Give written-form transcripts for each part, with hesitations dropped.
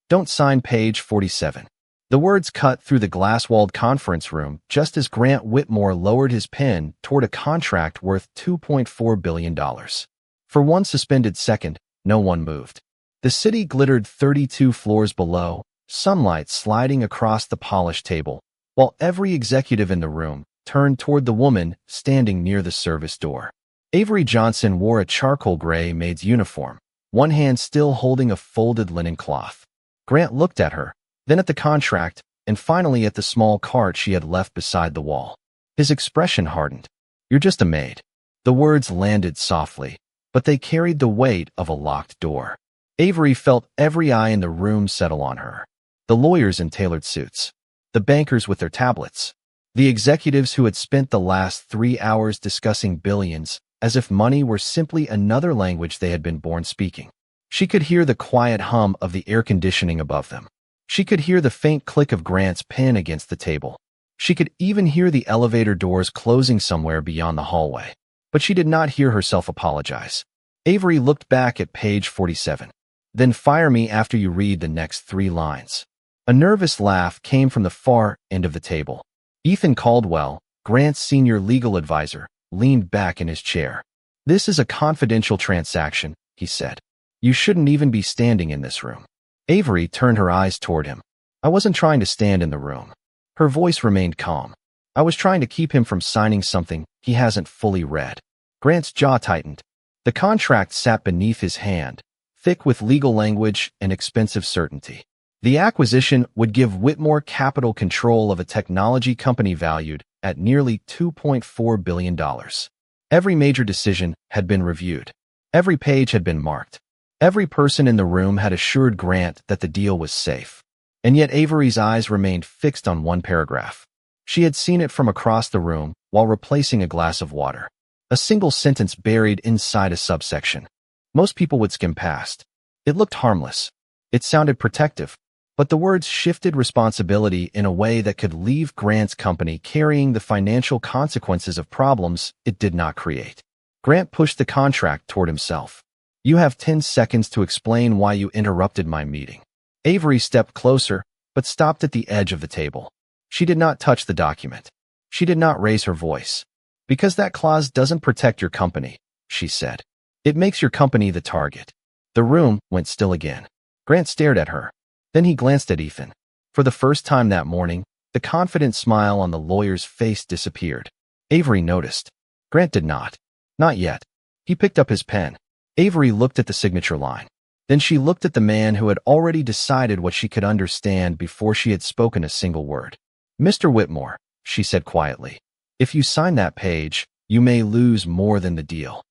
Don't sign page 47. The words cut through the glass-walled conference room just as Grant Whitmore lowered his pen toward a contract worth $2.4 billion. For one suspended second, no one moved. The city glittered 32 floors below, sunlight sliding across the polished table, while every executive in the room turned toward the woman standing near the service door. Avery Johnson wore a charcoal gray maid's uniform, one hand still holding a folded linen cloth. Grant looked at her, then at the contract, and finally at the small cart she had left beside the wall. His expression hardened. "You're just a maid." The words landed softly, but they carried the weight of a locked door. Avery felt every eye in the room settle on her. The lawyers in tailored suits, the bankers with their tablets, the executives who had spent the last 3 hours discussing billions as if money were simply another language they had been born speaking. She could hear the quiet hum of the air conditioning above them. She could hear the faint click of Grant's pen against the table. She could even hear the elevator doors closing somewhere beyond the hallway. But she did not hear herself apologize. Avery looked back at page 47. "Then fire me after you read the next 3 lines. A nervous laugh came from the far end of the table. Ethan Caldwell, Grant's senior legal advisor, leaned back in his chair. "This is a confidential transaction," he said. "You shouldn't even be standing in this room." Avery turned her eyes toward him. "I wasn't trying to stand in the room." Her voice remained calm. "I was trying to keep him from signing something he hasn't fully read." Grant's jaw tightened. The contract sat beneath his hand, thick with legal language and expensive certainty. The acquisition would give Whitmore Capital control of a technology company valued at nearly $2.4 billion. Every major decision had been reviewed. Every page had been marked. Every person in the room had assured Grant that the deal was safe. And yet Avery's eyes remained fixed on one paragraph. She had seen it from across the room while replacing a glass of water. A single sentence buried inside a subsection. Most people would skim past. It looked harmless. It sounded protective. But the words shifted responsibility in a way that could leave Grant's company carrying the financial consequences of problems it did not create. Grant pushed the contract toward himself. "You have 10 seconds to explain why you interrupted my meeting." Avery stepped closer, but stopped at the edge of the table. She did not touch the document. She did not raise her voice. "Because that clause doesn't protect your company," she said. "It makes your company the target." The room went still again. Grant stared at her. Then he glanced at Ethan. For the first time that morning, the confident smile on the lawyer's face disappeared. Avery noticed. Grant did not. Not yet. He picked up his pen. Avery looked at the signature line. Then she looked at the man who had already decided what she could understand before she had spoken a single word. "Mr. Whitmore," she said quietly, "if you sign that page, you may lose more than the deal."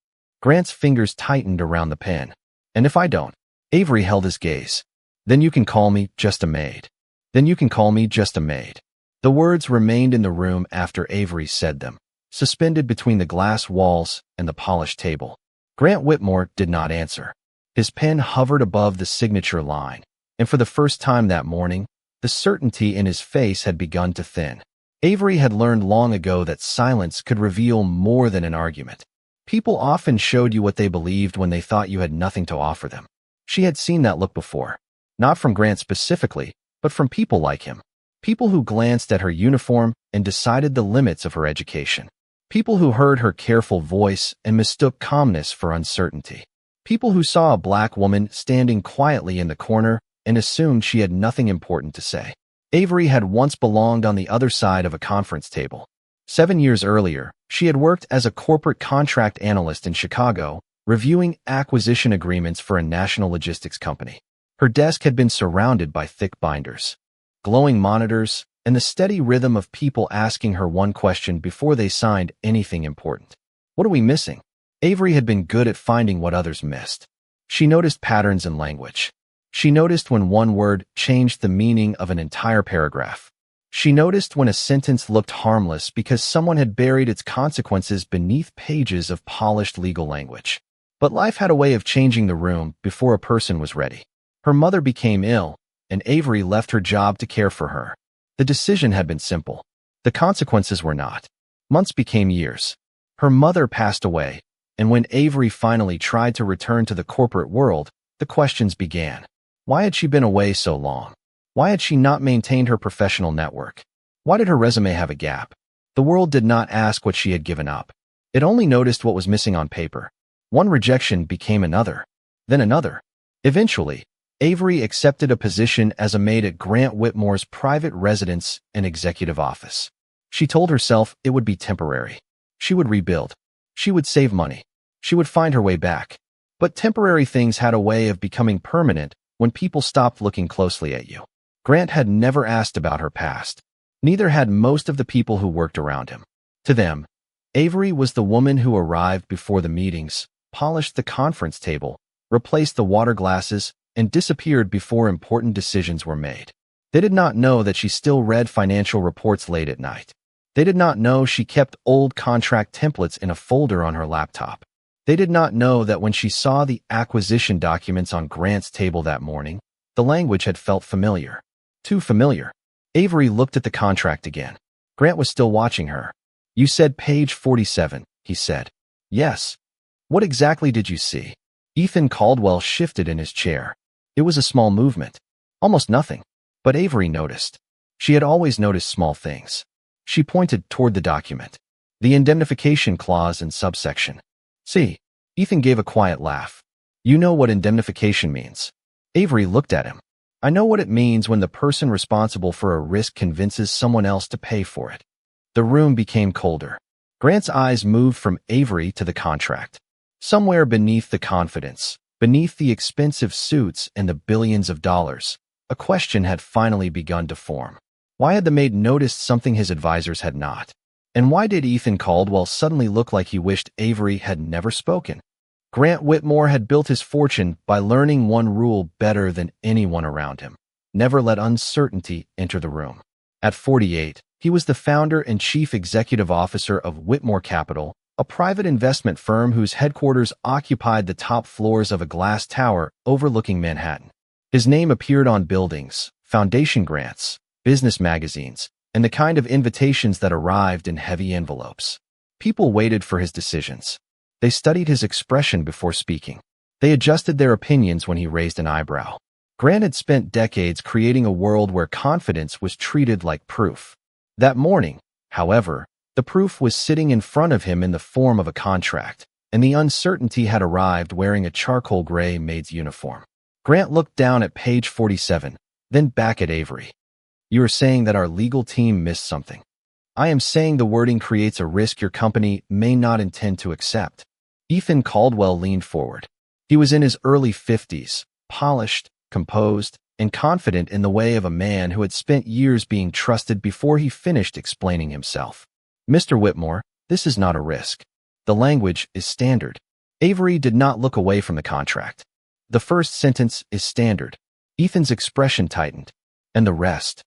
Grant's fingers tightened around the pen. "And if I don't?" Avery held his gaze. "Then you can call me just a maid. Then you can call me just a maid." The words remained in the room after Avery said them, suspended between the glass walls and the polished table. Grant Whitmore did not answer. His pen hovered above the signature line, and for the first time that morning, the certainty in his face had begun to thin. Avery had learned long ago that silence could reveal more than an argument. People often showed you what they believed when they thought you had nothing to offer them. She had seen that look before. Not from Grant specifically, but from people like him. People who glanced at her uniform and decided the limits of her education. People who heard her careful voice and mistook calmness for uncertainty. People who saw a black woman standing quietly in the corner and assumed she had nothing important to say. Avery had once belonged on the other side of a conference table. 7 years earlier, she had worked as a corporate contract analyst in Chicago, reviewing acquisition agreements for a national logistics company. Her desk had been surrounded by thick binders, glowing monitors, and the steady rhythm of people asking her one question before they signed anything important. What are we missing? Avery had been good at finding what others missed. She noticed patterns in language. She noticed when one word changed the meaning of an entire paragraph. She noticed when a sentence looked harmless because someone had buried its consequences beneath pages of polished legal language. But life had a way of changing the room before a person was ready. Her mother became ill, and Avery left her job to care for her. The decision had been simple. The consequences were not. Months became years. Her mother passed away, and when Avery finally tried to return to the corporate world, the questions began. Why had she been away so long? Why had she not maintained her professional network? Why did her resume have a gap? The world did not ask what she had given up. It only noticed what was missing on paper. One rejection became another, then another. Eventually, Avery accepted a position as a maid at Grant Whitmore's private residence and executive office. She told herself it would be temporary. She would rebuild. She would save money. She would find her way back. But temporary things had a way of becoming permanent when people stopped looking closely at you. Grant had never asked about her past. Neither had most of the people who worked around him. To them, Avery was the woman who arrived before the meetings, polished the conference table, replaced the water glasses, and disappeared before important decisions were made. They did not know that she still read financial reports late at night. They did not know she kept old contract templates in a folder on her laptop. They did not know that when she saw the acquisition documents on Grant's table that morning, the language had felt familiar. Too familiar. Avery looked at the contract again. Grant was still watching her. "You said page 47, he said. "Yes." "What exactly did you see?" Ethan Caldwell shifted in his chair. It was a small movement. Almost nothing. But Avery noticed. She had always noticed small things. She pointed toward the document. The indemnification clause in subsection. "See." Ethan gave a quiet laugh. "You know what indemnification means." Avery looked at him. "I know what it means when the person responsible for a risk convinces someone else to pay for it." The room became colder. Grant's eyes moved from Avery to the contract. Somewhere beneath the confidence, beneath the expensive suits and the billions of dollars, a question had finally begun to form. Why had the maid noticed something his advisors had not? And why did Ethan Caldwell suddenly look like he wished Avery had never spoken? Grant Whitmore had built his fortune by learning one rule better than anyone around him. Never let uncertainty enter the room. At 48, he was the founder and chief executive officer of Whitmore Capital, a private investment firm whose headquarters occupied the top floors of a glass tower overlooking Manhattan. His name appeared on buildings, foundation grants, business magazines, and the kind of invitations that arrived in heavy envelopes. People waited for his decisions. They studied his expression before speaking. They adjusted their opinions when he raised an eyebrow. Grant had spent decades creating a world where confidence was treated like proof. That morning, however, the proof was sitting in front of him in the form of a contract, and the uncertainty had arrived wearing a charcoal gray maid's uniform. Grant looked down at page 47, then back at Avery. "You are saying that our legal team missed something." "I am saying the wording creates a risk your company may not intend to accept." Ethan Caldwell leaned forward. He was in his early 50s, polished, composed, and confident in the way of a man who had spent years being trusted before he finished explaining himself. "Mr. Whitmore, this is not a risk. The language is standard." Avery did not look away from the contract. "The first sentence is standard." Ethan's expression tightened. "And the rest?"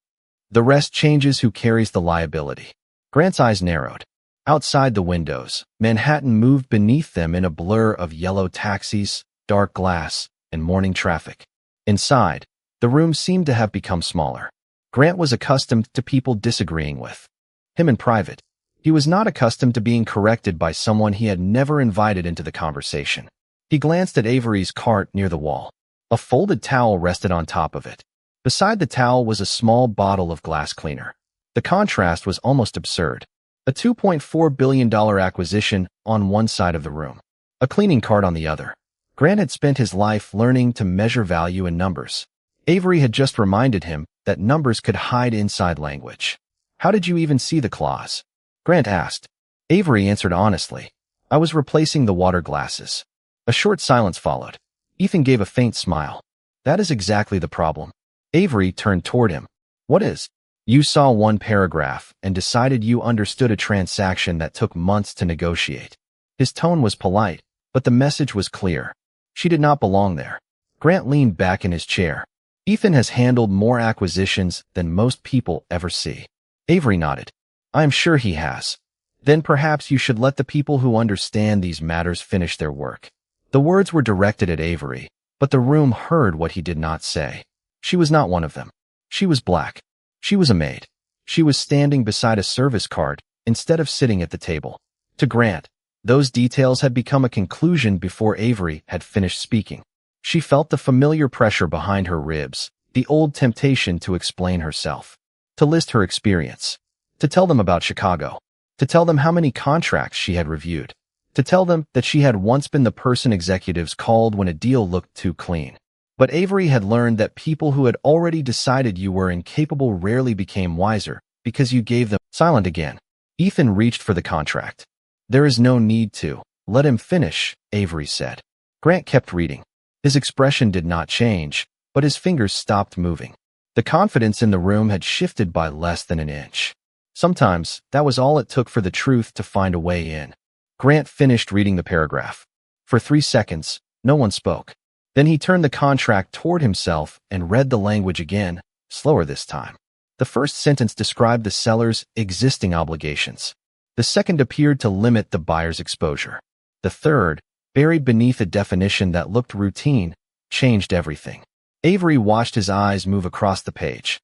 "The rest changes who carries the liability." Grant's eyes narrowed. Outside the windows, Manhattan moved beneath them in a blur of yellow taxis, dark glass, and morning traffic. Inside, the room seemed to have become smaller. Grant was accustomed to people disagreeing with him in private. He was not accustomed to being corrected by someone he had never invited into the conversation. He glanced at Avery's cart near the wall. A folded towel rested on top of it. Beside the towel was a small bottle of glass cleaner. The contrast was almost absurd. A $2.4 billion acquisition on one side of the room, a cleaning cart on the other. Grant had spent his life learning to measure value in numbers. Avery had just reminded him that numbers could hide inside language. "How did you even see the clause?" Grant asked. Avery answered honestly. "I was replacing the water glasses." A short silence followed. Ethan gave a faint smile. "That is exactly the problem." Avery turned toward him. "What is?" "You saw one paragraph and decided you understood a transaction that took months to negotiate." His tone was polite, but the message was clear. She did not belong there. Grant leaned back in his chair. "Ethan has handled more acquisitions than most people ever see." Avery nodded. "I am sure he has." "Then perhaps you should let the people who understand these matters finish their work." The words were directed at Avery, but the room heard what he did not say. She was not one of them. She was black. She was a maid. She was standing beside a service cart instead of sitting at the table. To Grant, those details had become a conclusion before Avery had finished speaking. She felt the familiar pressure behind her ribs, the old temptation to explain herself, to list her experience, to tell them about Chicago, to tell them how many contracts she had reviewed, to tell them that she had once been the person executives called when a deal looked too clean. But Avery had learned that people who had already decided you were incapable rarely became wiser because you gave them. Silent again. Ethan reached for the contract. There is no need to. Let him finish, Avery said. Grant kept reading. His expression did not change, but his fingers stopped moving. The confidence in the room had shifted by less than an inch. Sometimes, that was all it took for the truth to find a way in. Grant finished reading the paragraph. For 3 seconds, no one spoke. Then he turned the contract toward himself and read the language again, slower this time. The first sentence described the seller's existing obligations. The second appeared to limit the buyer's exposure. The third, buried beneath a definition that looked routine, changed everything. Avery watched his eyes move across the page.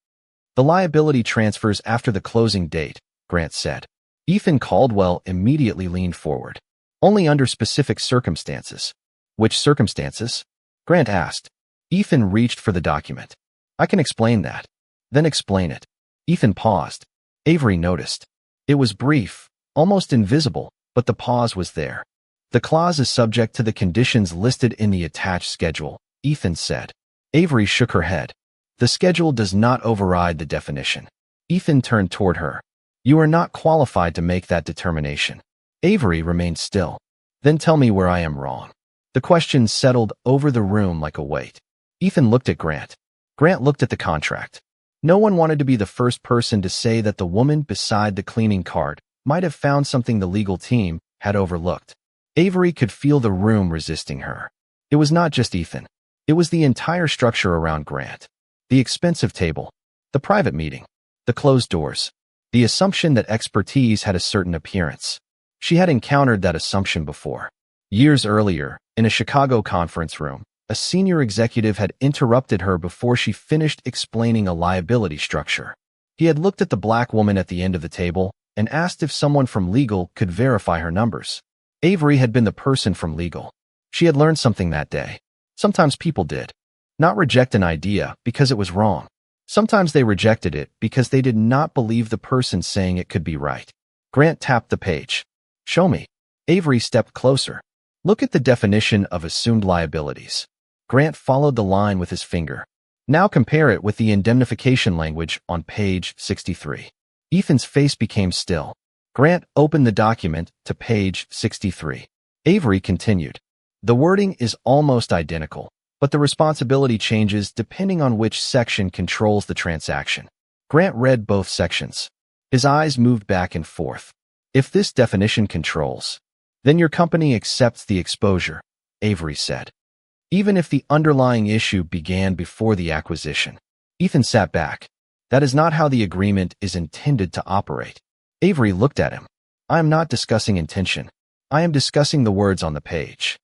The liability transfers after the closing date, Grant said. Ethan Caldwell immediately leaned forward. Only under specific circumstances. Which circumstances? Grant asked. Ethan reached for the document. I can explain that. Then explain it. Ethan paused. Avery noticed. It was brief, almost invisible, but the pause was there. The clause is subject to the conditions listed in the attached schedule, Ethan said. Avery shook her head. The schedule does not override the definition. Ethan turned toward her. You are not qualified to make that determination. Avery remained still. Then tell me where I am wrong. The question settled over the room like a weight. Ethan looked at Grant. Grant looked at the contract. No one wanted to be the first person to say that the woman beside the cleaning cart might have found something the legal team had overlooked. Avery could feel the room resisting her. It was not just Ethan. It was the entire structure around Grant. The expensive table, the private meeting, the closed doors, the assumption that expertise had a certain appearance. She had encountered that assumption before. Years earlier, in a Chicago conference room, a senior executive had interrupted her before she finished explaining a liability structure. He had looked at the black woman at the end of the table and asked if someone from legal could verify her numbers. Avery had been the person from legal. She had learned something that day. Sometimes people did not reject an idea because it was wrong. Sometimes they rejected it because they did not believe the person saying it could be right. Grant tapped the page. Show me. Avery stepped closer. Look at the definition of assumed liabilities. Grant followed the line with his finger. Now compare it with the indemnification language on page 63. Ethan's face became still. Grant opened the document to page 63. Avery continued. The wording is almost identical, but the responsibility changes depending on which section controls the transaction. Grant read both sections. His eyes moved back and forth. If this definition controls, then your company accepts the exposure, Avery said. Even if the underlying issue began before the acquisition. Ethan sat back. That is not how the agreement is intended to operate. Avery looked at him. I am not discussing intention. I am discussing the words on the page.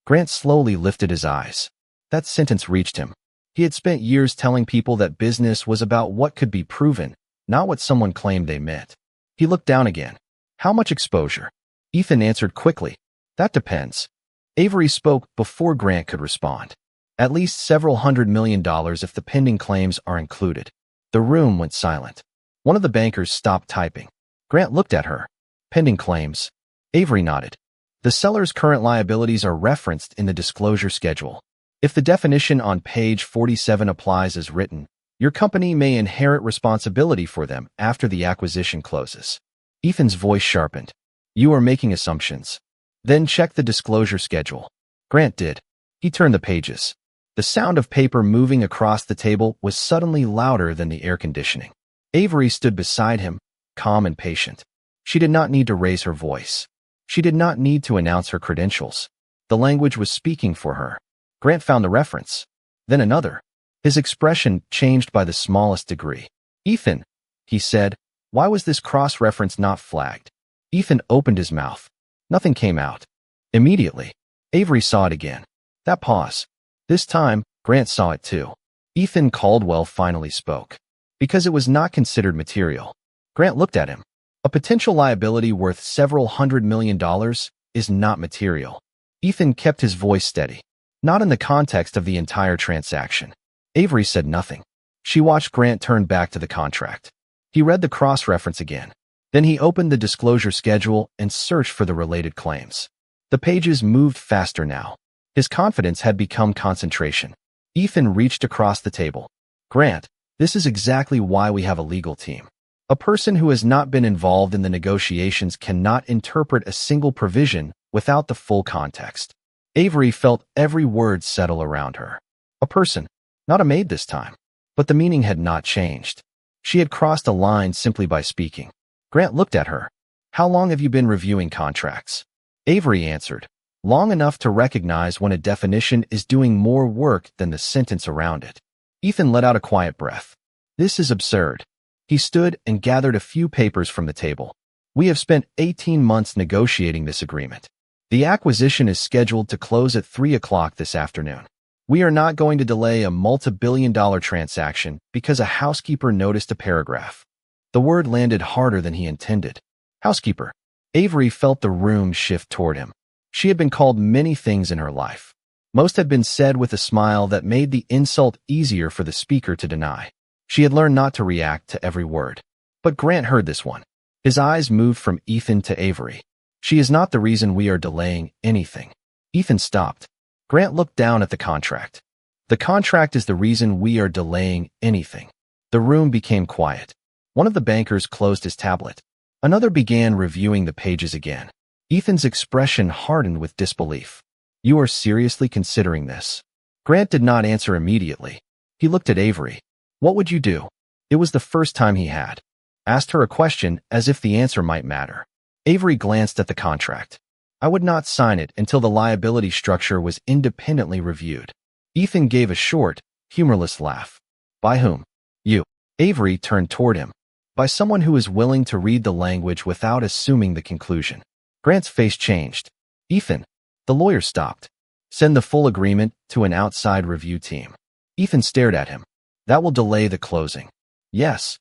Grant slowly lifted his eyes. That sentence reached him. He had spent years telling people that business was about what could be proven, not what someone claimed they meant. He looked down again. How much exposure? Ethan answered quickly. That depends. Avery spoke before Grant could respond. At least several $100 million if the pending claims are included. The room went silent. One of the bankers stopped typing. Grant looked at her. Pending claims. Avery nodded. The seller's current liabilities are referenced in the disclosure schedule. If the definition on page 47 applies as written, your company may inherit responsibility for them after the acquisition closes. Ethan's voice sharpened. You are making assumptions. Then check the disclosure schedule. Grant did. He turned the pages. The sound of paper moving across the table was suddenly louder than the air conditioning. Avery stood beside him, calm and patient. She did not need to raise her voice. She did not need to announce her credentials. The language was speaking for her. Grant found the reference. Then another. His expression changed by the smallest degree. Ethan, he said, why was this cross-reference not flagged? Ethan opened his mouth. Nothing came out. Immediately, Avery saw it again. That pause. This time, Grant saw it too. Ethan Caldwell finally spoke. Because it was not considered material. Grant looked at him. A potential liability worth several $100 million is not material. Ethan kept his voice steady. Not in the context of the entire transaction. Avery said nothing. She watched Grant turn back to the contract. He read the cross-reference again. Then he opened the disclosure schedule and searched for the related claims. The pages moved faster now. His confidence had become concentration. Ethan reached across the table. Grant, this is exactly why we have a legal team. A person who has not been involved in the negotiations cannot interpret a single provision without the full context. Avery felt every word settle around her. A person, not a maid this time. But the meaning had not changed. She had crossed a line simply by speaking. Grant looked at her. How long have you been reviewing contracts? Avery answered. Long enough to recognize when a definition is doing more work than the sentence around it. Ethan let out a quiet breath. This is absurd. He stood and gathered a few papers from the table. We have spent 18 months negotiating this agreement. The acquisition is scheduled to close at 3 o'clock this afternoon. We are not going to delay a multi-billion-dollar transaction because a housekeeper noticed a paragraph. The word landed harder than he intended. Housekeeper. Avery felt the room shift toward him. She had been called many things in her life. Most had been said with a smile that made the insult easier for the speaker to deny. She had learned not to react to every word. But Grant heard this one. His eyes moved from Ethan to Avery. She is not the reason we are delaying anything. Ethan stopped. Grant looked down at the contract. The contract is the reason we are delaying anything. The room became quiet. One of the bankers closed his tablet. Another began reviewing the pages again. Ethan's expression hardened with disbelief. You are seriously considering this? Grant did not answer immediately. He looked at Avery. What would you do? It was the first time he had asked her a question as if the answer might matter. Avery glanced at the contract. I would not sign it until the liability structure was independently reviewed. Ethan gave a short, humorless laugh. By whom? You. Avery turned toward him. By someone who is willing to read the language without assuming the conclusion. Grant's face changed. Ethan. The lawyer stopped. Send the full agreement to an outside review team. Ethan stared at him. That will delay the closing. Yes.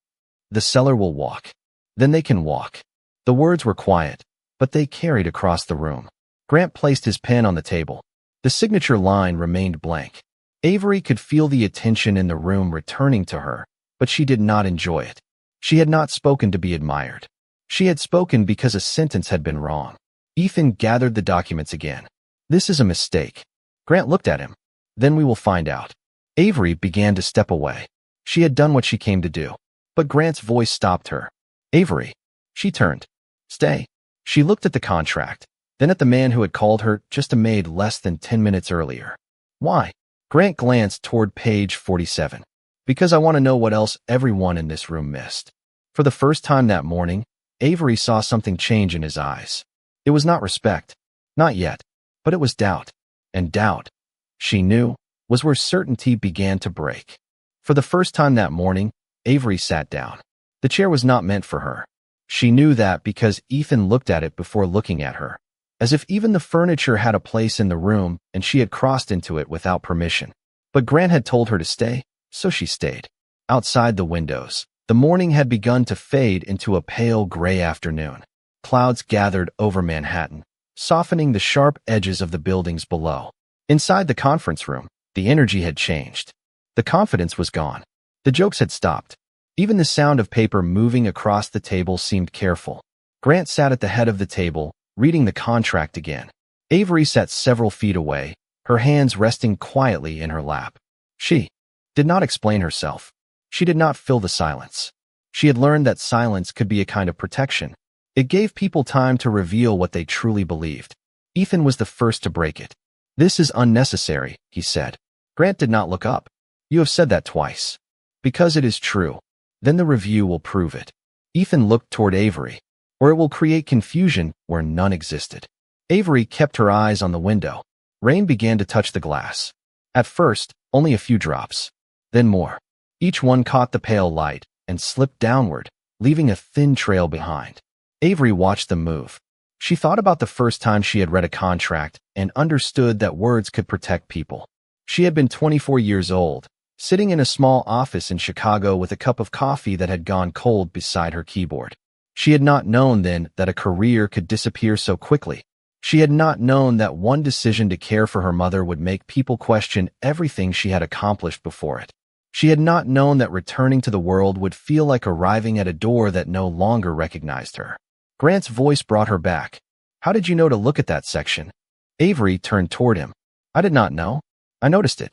The seller will walk. Then they can walk. The words were quiet, but they carried across the room. Grant placed his pen on the table. The signature line remained blank. Avery could feel the attention in the room returning to her, but she did not enjoy it. She had not spoken to be admired. She had spoken because a sentence had been wrong. Ethan gathered the documents again. This is a mistake. Grant looked at him. Then we will find out. Avery began to step away. She had done what she came to do. But Grant's voice stopped her. Avery. She turned. Stay. She looked at the contract, then at the man who had called her just a maid less than 10 minutes earlier. Why? Grant glanced toward page 47. Because I want to know what else everyone in this room missed. For the first time that morning, Avery saw something change in his eyes. It was not respect. Not yet. But it was doubt. And doubt, she knew, was where certainty began to break. For the first time that morning, Avery sat down. The chair was not meant for her. She knew that because Ethan looked at it before looking at her. As if even the furniture had a place in the room and she had crossed into it without permission. But Grant had told her to stay, so she stayed. Outside the windows, the morning had begun to fade into a pale gray afternoon. Clouds gathered over Manhattan, softening the sharp edges of the buildings below. Inside the conference room, the energy had changed. The confidence was gone. The jokes had stopped. Even the sound of paper moving across the table seemed careful. Grant sat at the head of the table, reading the contract again. Avery sat several feet away, her hands resting quietly in her lap. She did not explain herself. She did not fill the silence. She had learned that silence could be a kind of protection. It gave people time to reveal what they truly believed. Ethan was the first to break it. This is unnecessary, he said. Grant did not look up. You have said that twice. Because it is true. Then the review will prove it. Ethan looked toward Avery. Or it will create confusion where none existed. Avery kept her eyes on the window. Rain began to touch the glass. At first, only a few drops. Then more. Each one caught the pale light and slipped downward, leaving a thin trail behind. Avery watched them move. She thought about the first time she had read a contract and understood that words could protect people. She had been 24 years old, sitting in a small office in Chicago with a cup of coffee that had gone cold beside her keyboard. She had not known then that a career could disappear so quickly. She had not known that one decision to care for her mother would make people question everything she had accomplished before it. She had not known that returning to the world would feel like arriving at a door that no longer recognized her. Grant's voice brought her back. How did you know to look at that section? Avery turned toward him. I did not know. I noticed it.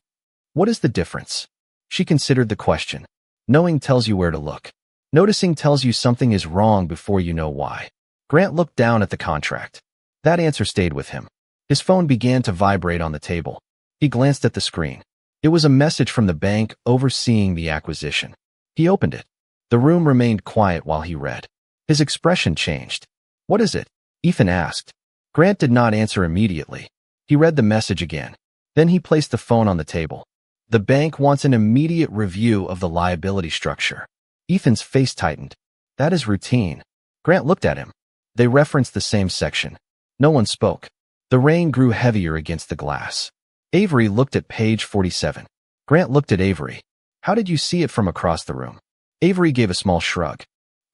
What is the difference? She considered the question. Knowing tells you where to look. Noticing tells you something is wrong before you know why. Grant looked down at the contract. That answer stayed with him. His phone began to vibrate on the table. He glanced at the screen. It was a message from the bank overseeing the acquisition. He opened it. The room remained quiet while he read. His expression changed. What is it? Ethan asked. Grant did not answer immediately. He read the message again. Then he placed the phone on the table. The bank wants an immediate review of the liability structure. Ethan's face tightened. That is routine. Grant looked at him. They referenced the same section. No one spoke. The rain grew heavier against the glass. Avery looked at page 47. Grant looked at Avery. How did you see it from across the room? Avery gave a small shrug.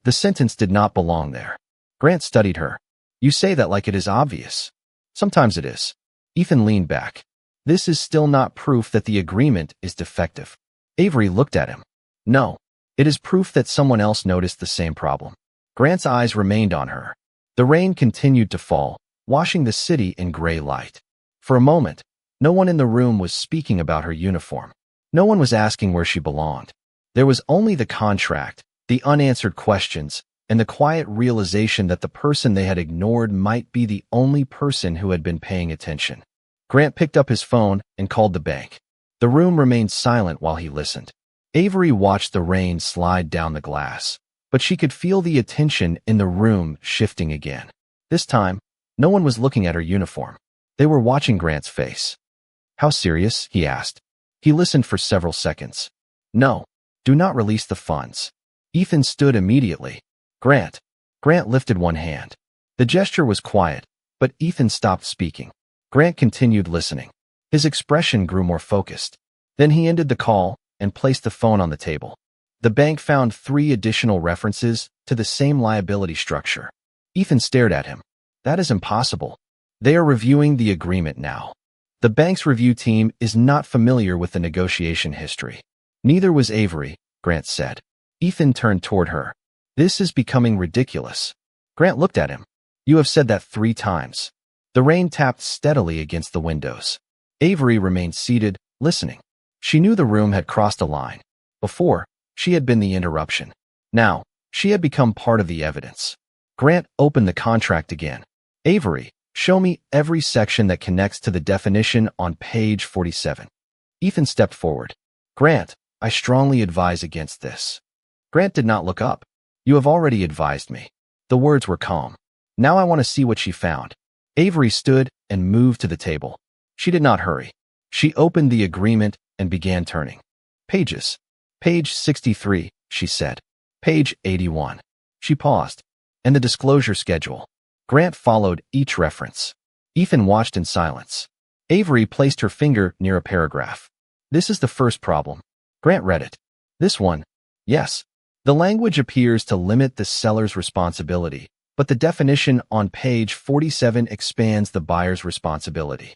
The sentence did not belong there. Grant studied her. You say that like it is obvious. Sometimes it is. Ethan leaned back. This is still not proof that the agreement is defective. Avery looked at him. No. It is proof that someone else noticed the same problem. Grant's eyes remained on her. The rain continued to fall, washing the city in gray light. For a moment, no one in the room was speaking about her uniform. No one was asking where she belonged. There was only the contract, the unanswered questions, and the quiet realization that the person they had ignored might be the only person who had been paying attention. Grant picked up his phone and called the bank. The room remained silent while he listened. Avery watched the rain slide down the glass, but she could feel the attention in the room shifting again. This time, no one was looking at her uniform. They were watching Grant's face. How serious? He asked. He listened for several seconds. No, do not release the funds. Ethan stood immediately. Grant. Grant lifted one hand. The gesture was quiet, but Ethan stopped speaking. Grant continued listening. His expression grew more focused. Then he ended the call and placed the phone on the table. The bank found 3 additional references to the same liability structure. Ethan stared at him. That is impossible. They are reviewing the agreement now. The bank's review team is not familiar with the negotiation history. Neither was Avery, Grant said. Ethan turned toward her. This is becoming ridiculous. Grant looked at him. You have said that 3 times. The rain tapped steadily against the windows. Avery remained seated, listening. She knew the room had crossed a line. Before, she had been the interruption. Now, she had become part of the evidence. Grant opened the contract again. Avery, show me every section that connects to the definition on page 47. Ethan stepped forward. Grant, I strongly advise against this. Grant did not look up. You have already advised me. The words were calm. Now I want to see what she found. Avery stood and moved to the table. She did not hurry. She opened the agreement and began turning. Pages. Page 63, she said. Page 81. She paused. And the disclosure schedule. Grant followed each reference. Ethan watched in silence. Avery placed her finger near a paragraph. This is the first problem. Grant read it. This one. Yes. The language appears to limit the seller's responsibility, but the definition on page 47 expands the buyer's responsibility.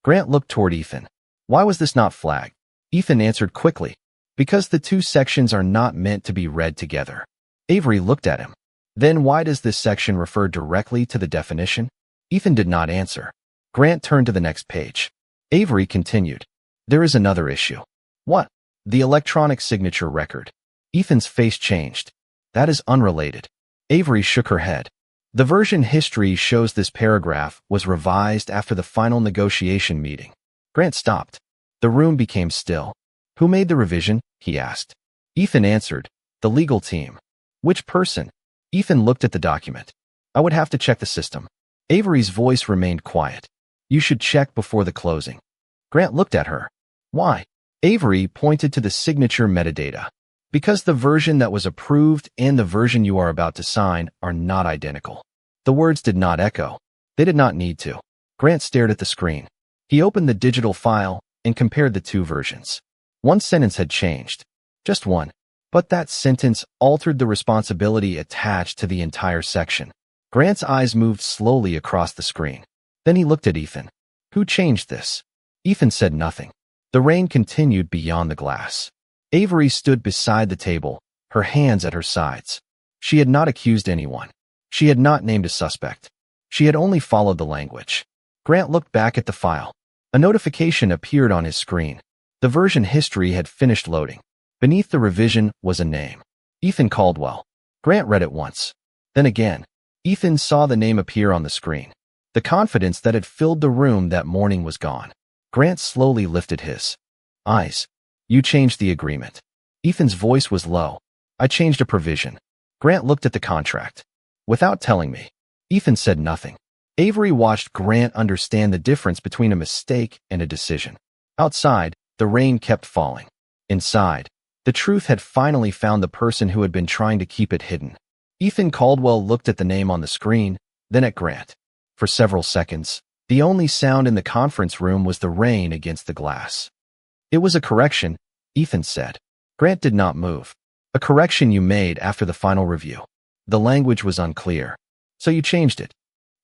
Grant looked toward Ethan. Why was this not flagged? Ethan answered quickly. Because the 2 sections are not meant to be read together. Avery looked at him. Then why does this section refer directly to the definition? Ethan did not answer. Grant turned to the next page. Avery continued. There is another issue. What? The electronic signature record. Ethan's face changed. That is unrelated. Avery shook her head. The version history shows this paragraph was revised after the final negotiation meeting. Grant stopped. The room became still. Who made the revision? He asked. Ethan answered. The legal team. Which person? Ethan looked at the document. I would have to check the system. Avery's voice remained quiet. You should check before the closing. Grant looked at her. Why? Avery pointed to the signature metadata. Because the version that was approved and the version you are about to sign are not identical. The words did not echo. They did not need to. Grant stared at the screen. He opened the digital file and compared the 2 versions. One sentence had changed. Just one. But that sentence altered the responsibility attached to the entire section. Grant's eyes moved slowly across the screen. Then he looked at Ethan. Who changed this? Ethan said nothing. The rain continued beyond the glass. Avery stood beside the table, her hands at her sides. She had not accused anyone. She had not named a suspect. She had only followed the language. Grant looked back at the file. A notification appeared on his screen. The version history had finished loading. Beneath the revision was a name. Ethan Caldwell. Grant read it once. Then again. Ethan saw the name appear on the screen. The confidence that had filled the room that morning was gone. Grant slowly lifted his eyes. You changed the agreement. Ethan's voice was low. I changed a provision. Grant looked at the contract. Without telling me. Ethan said nothing. Avery watched Grant understand the difference between a mistake and a decision. Outside, the rain kept falling. Inside, the truth had finally found the person who had been trying to keep it hidden. Ethan Caldwell looked at the name on the screen, then at Grant. For several seconds, the only sound in the conference room was the rain against the glass. It was a correction, Ethan said. Grant did not move. A correction you made after the final review. The language was unclear. So you changed it.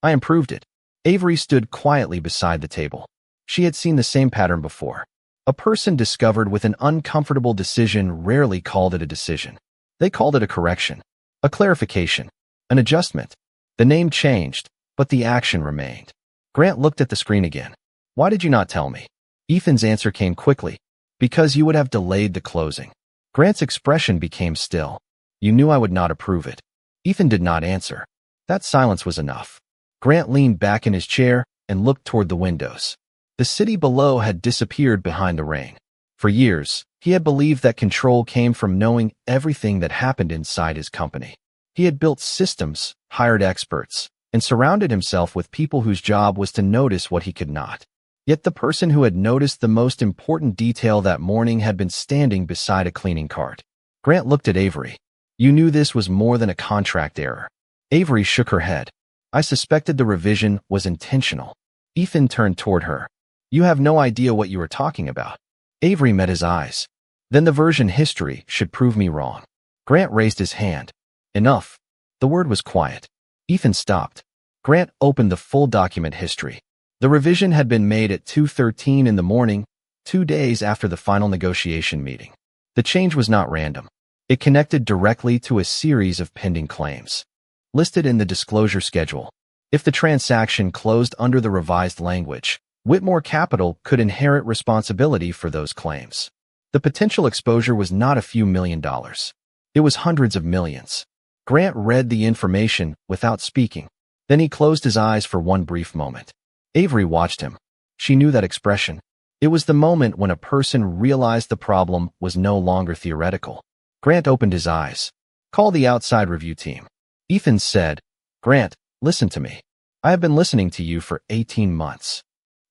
I improved it. Avery stood quietly beside the table. She had seen the same pattern before. A person discovered with an uncomfortable decision rarely called it a decision. They called it a correction, a clarification, an adjustment. The name changed, but the action remained. Grant looked at the screen again. Why did you not tell me? Ethan's answer came quickly. Because you would have delayed the closing. Grant's expression became still. You knew I would not approve it. Ethan did not answer. That silence was enough. Grant leaned back in his chair and looked toward the windows. The city below had disappeared behind the rain. For years, he had believed that control came from knowing everything that happened inside his company. He had built systems, hired experts, and surrounded himself with people whose job was to notice what he could not. Yet the person who had noticed the most important detail that morning had been standing beside a cleaning cart. Grant looked at Avery. You knew this was more than a contract error. Avery shook her head. I suspected the revision was intentional. Ethan turned toward her. You have no idea what you are talking about. Avery met his eyes. Then the version history should prove me wrong. Grant raised his hand. Enough. The word was quiet. Ethan stopped. Grant opened the full document history. The revision had been made at 2:13 in the morning, 2 days after the final negotiation meeting. The change was not random. It connected directly to a series of pending claims. Listed in the disclosure schedule. If the transaction closed under the revised language, Whitmore Capital could inherit responsibility for those claims. The potential exposure was not a few $1,000,000. It was hundreds of millions. Grant read the information without speaking. Then he closed his eyes for one brief moment. Avery watched him. She knew that expression. It was the moment when a person realized the problem was no longer theoretical. Grant opened his eyes. Call the outside review team. Ethan said, Grant, listen to me. I have been listening to you for 18 months.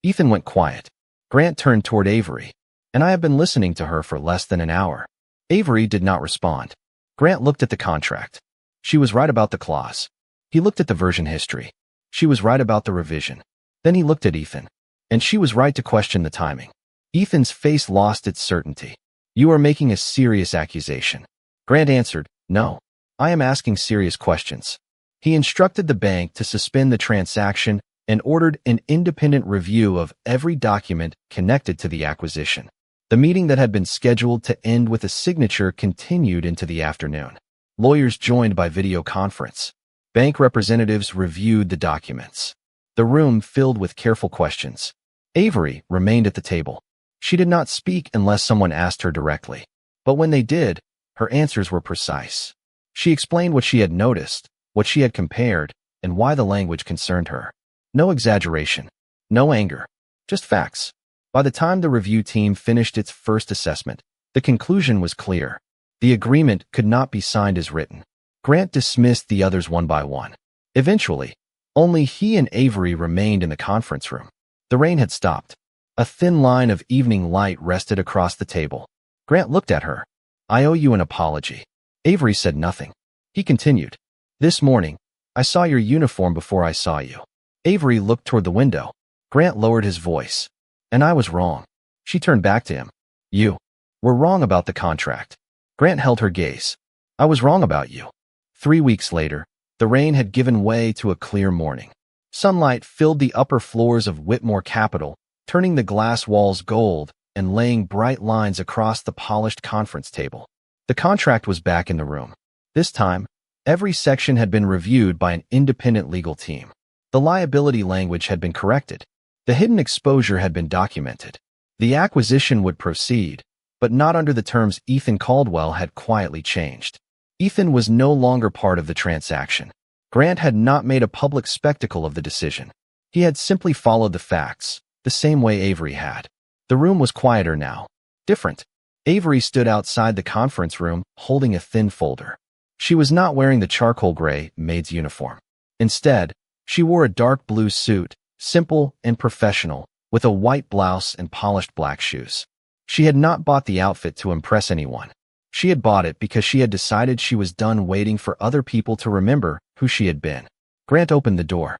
Ethan went quiet. Grant turned toward Avery. And I have been listening to her for less than an hour. Avery did not respond. Grant looked at the contract. She was right about the clause. He looked at the version history. She was right about the revision. Then he looked at Ethan. And she was right to question the timing. Ethan's face lost its certainty. You are making a serious accusation. Grant answered, No. I am asking serious questions. He instructed the bank to suspend the transaction and ordered an independent review of every document connected to the acquisition. The meeting that had been scheduled to end with a signature continued into the afternoon. Lawyers joined by video conference. Bank representatives reviewed the documents. The room filled with careful questions. Avery remained at the table. She did not speak unless someone asked her directly. But when they did, her answers were precise. She explained what she had noticed, what she had compared, and why the language concerned her. No exaggeration, no anger, just facts. By the time the review team finished its first assessment, the conclusion was clear. The agreement could not be signed as written. Grant dismissed the others one by one. Eventually, only he and Avery remained in the conference room. The rain had stopped. A thin line of evening light rested across the table. Grant looked at her. I owe you an apology. Avery said nothing. He continued. This morning, I saw your uniform before I saw you. Avery looked toward the window. Grant lowered his voice. And I was wrong. She turned back to him. You were wrong about the contract. Grant held her gaze. I was wrong about you. 3 weeks later, the rain had given way to a clear morning. Sunlight filled the upper floors of Whitmore Capital, turning the glass walls gold and laying bright lines across the polished conference table. The contract was back in the room. This time, every section had been reviewed by an independent legal team. The liability language had been corrected. The hidden exposure had been documented. The acquisition would proceed, but not under the terms Ethan Caldwell had quietly changed. Ethan was no longer part of the transaction. Grant had not made a public spectacle of the decision. He had simply followed the facts, the same way Avery had. The room was quieter now. Different. Avery stood outside the conference room, holding a thin folder. She was not wearing the charcoal gray maid's uniform. Instead, she wore a dark blue suit, simple and professional, with a white blouse and polished black shoes. She had not bought the outfit to impress anyone. She had bought it because she had decided she was done waiting for other people to remember who she had been. Grant opened the door.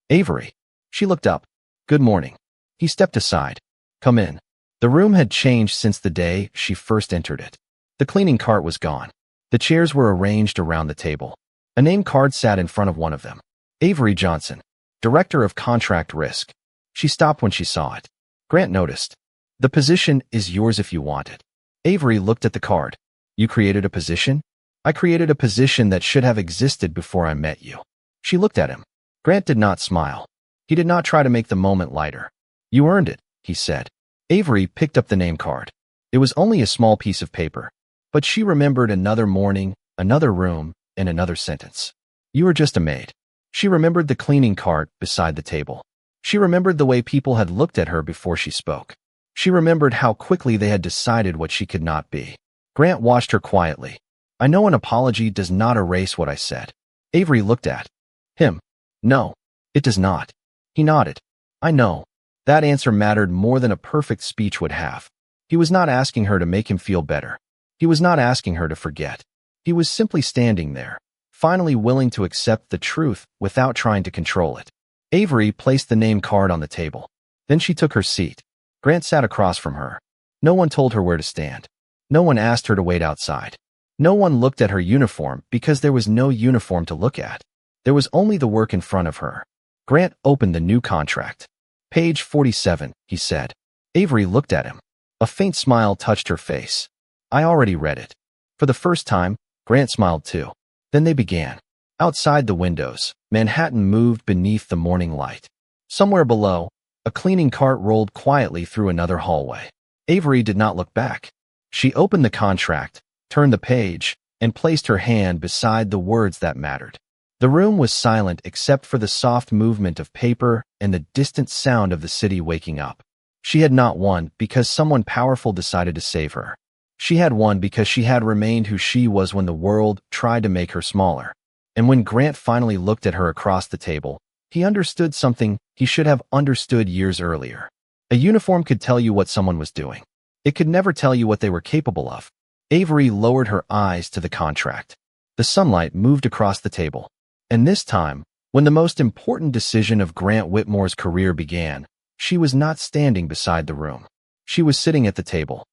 Avery. She looked up. Good morning. He stepped aside. Come in. The room had changed since the day she first entered it. The cleaning cart was gone. The chairs were arranged around the table. A name card sat in front of one of them. Avery Johnson, Director of Contract Risk. She stopped when she saw it. Grant noticed. The position is yours if you want it. Avery looked at the card. You created a position? I created a position that should have existed before I met you. She looked at him. Grant did not smile. He did not try to make the moment lighter. You earned it, he said. Avery picked up the name card. It was only a small piece of paper, but she remembered another morning, another room, and another sentence. You are just a maid. She remembered the cleaning cart beside the table. She remembered the way people had looked at her before she spoke. She remembered how quickly they had decided what she could not be. Grant watched her quietly. I know an apology does not erase what I said. Avery looked at him. No, it does not. He nodded. I know. That answer mattered more than a perfect speech would have. He was not asking her to make him feel better. He was not asking her to forget. He was simply standing there, finally willing to accept the truth without trying to control it. Avery placed the name card on the table. Then she took her seat. Grant sat across from her. No one told her where to stand. No one asked her to wait outside. No one looked at her uniform because there was no uniform to look at. There was only the work in front of her. Grant opened the new contract. Page 47, he said. Avery looked at him. A faint smile touched her face. I already read it. For the first time, Grant smiled too. Then they began. Outside the windows, Manhattan moved beneath the morning light. Somewhere below, a cleaning cart rolled quietly through another hallway. Avery did not look back. She opened the contract, turned the page, and placed her hand beside the words that mattered. The room was silent except for the soft movement of paper and the distant sound of the city waking up. She had not won because someone powerful decided to save her. She had won because she had remained who she was when the world tried to make her smaller. And when Grant finally looked at her across the table, he understood something he should have understood years earlier. A uniform could tell you what someone was doing. It could never tell you what they were capable of. Avery lowered her eyes to the contract. The sunlight moved across the table. And this time, when the most important decision of Grant Whitmore's career began, she was not standing beside the room. She was sitting at the table.